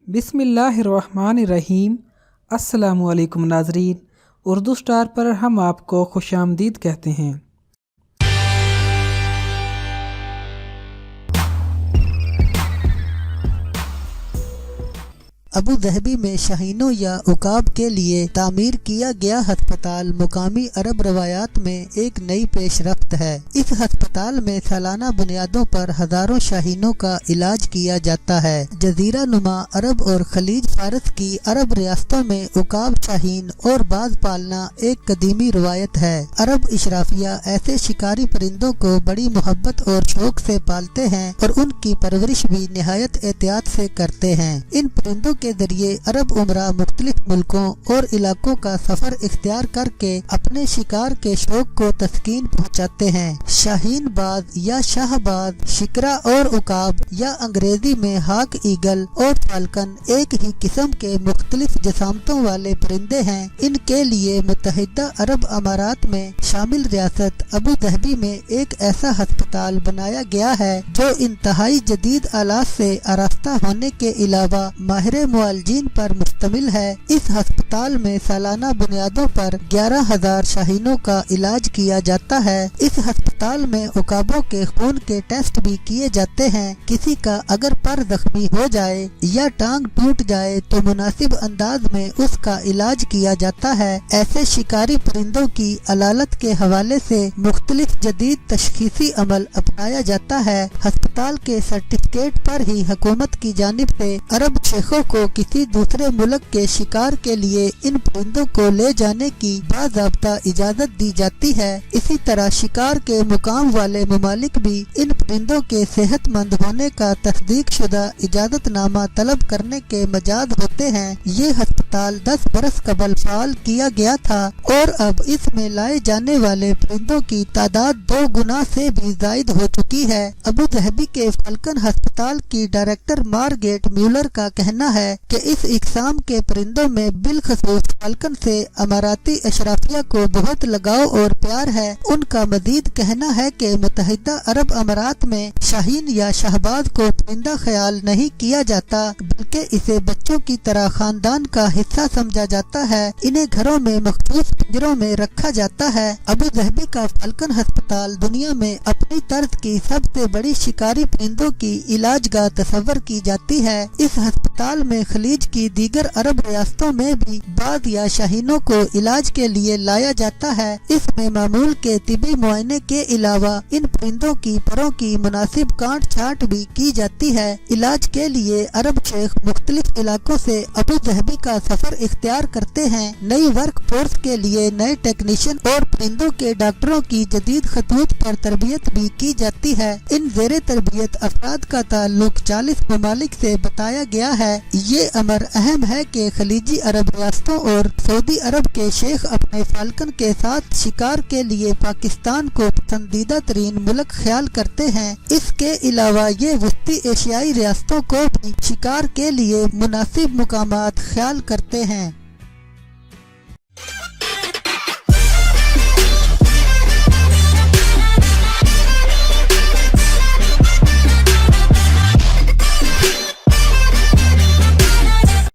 बिस्मिल्लाहिर्रहमानिर्रहीम। अस्सलामुअलैकुम नाज़रीन, उर्दू स्टार पर हम आपको खुशामदीद कहते हैं। अबू ज़हबी में शाहीनों या उकाब के लिए तामीर किया गया अस्पताल मुकामी अरब रवायात में एक नई पेशरफ्त है। इस अस्पताल में सालाना बुनियादों पर हजारों शाहीनों का इलाज किया जाता है। जजीरा नुमा अरब और खलीज फारस की अरब रियासतों में उकाब, शाहीन और बाज पालना एक कदीमी रवायत है। अरब इशराफिया ऐसे शिकारी परिंदों को बड़ी मोहब्बत और शौक से पालते हैं और उनकी परवरिश भी निहायत एहतियात से करते हैं। इन परिंदों के जरिए अरब उमरा मुख्तलिफ मुल्कों और इलाकों का सफर इख्तियार करके अपने शिकार के शौक को तस्कीन पहुंचाते हैं। शाहीन बाज या शाहबाज, शिकरा और उकाब या अंग्रेजी में हाक ईगल और फाल्कन एक ही किस्म के मुख्तलिफ जसामतों वाले परिंदे हैं। इनके लिए मुत्तहिदा अरब अमारात में शामिल रियासत अबू ज़हबी में एक ऐसा अस्पताल बनाया गया है जो इंतहाई जदीद आलात से आरास्ता होने के अलावा माहिर मुआलजीन पर मुश्तमिल है। इस अस्पताल में सालाना बुनियादों पर 11,000 शाहीनों का इलाज किया जाता है। इस अस्पताल में उकाबों के खून के टेस्ट भी किए जाते हैं। किसी का अगर पर जख्मी हो जाए या टांग टूट जाए तो मुनासिब अंदाज में उसका इलाज किया जाता है। ऐसे शिकारी परिंदों की अलालत के हवाले से मुख्तलिफ जदीद तशखीसी अमल अपनाया जाता है। अस्पताल के सर्टिफिकेट पर ही हुकूमत की जानिब से अरब शेखों को किसी दूसरे मुल्क के शिकार के लिए इन परिंदों को ले जाने की बाज़ाब्ता इजाजत दी जाती है। इसी तरह शिकार के मुकाम वाले ममालिक भी इन परिंदों के सेहतमंद होने का तस्दीक शुदा इजाजतनामा तलब करने के मजाज होते हैं। ये अस्पताल 10 बरस कबल फाल किया गया था और अब इसमें लाए जाने वाले परिंदों की तादाद 2 गुना से भी जायद हो चुकी है। अबू ज़हबी के फाल्कन अस्पताल की डायरेक्टर मार्गेट म्यूलर का कहना है कि इस इक़साम के परिंदों में बिलखसूस फाल्कन से अमाराती अशराफिया को बहुत लगाव और प्यार है। उनका मजीद कहना है कि मुत्तहिदा अरब अमारात में शाहीन या शहबाज को परिंदा ख्याल नहीं किया जाता, बल्कि इसे बच्चों की तरह खानदान का हिस्सा समझा जाता है। इन्हें घरों में मखसूस पिंजरों में रखा जाता है। अबू ज़हबी का फाल्कन अस्पताल दुनिया में अपनी तर्ज की सबसे बड़ी शिकारी परिंदों की इलाजगाह तस्वर की जाती है। इस अस्पताल में खलीज की दीगर अरब रियासतों में भी बाज या शाहीनों को इलाज के लिए लाया जाता है। इसमें मामूल के तिबी मुआयने के अलावा इन परिंदों की परों की मुनासिब काट छाट भी की जाती है। इलाज के लिए अरब शेख मुख्तलिफ इलाकों से अबू ज़हबी का सफर इख्तियार करते हैं। नई वर्क फोर्स के लिए नए टेक्नीशियन और परिंदों के डॉक्टरों की जदीद खतूत पर तरबियत भी की जाती है। इन ज़ेरे तरबियत अफराद का ताल्लुक 40 ममालिक से बताया गया है। ये अमर अहम है कि खलीजी अरब रियासतों और सऊदी अरब के शेख अपने फाल्कन के साथ शिकार के लिए पाकिस्तान को पसंदीदा तरीन मुल्क ख्याल करते हैं। इसके अलावा ये वस्ती एशियाई रियासतों को भी शिकार के लिए मुनासिब मुकामात ख्याल करते हैं।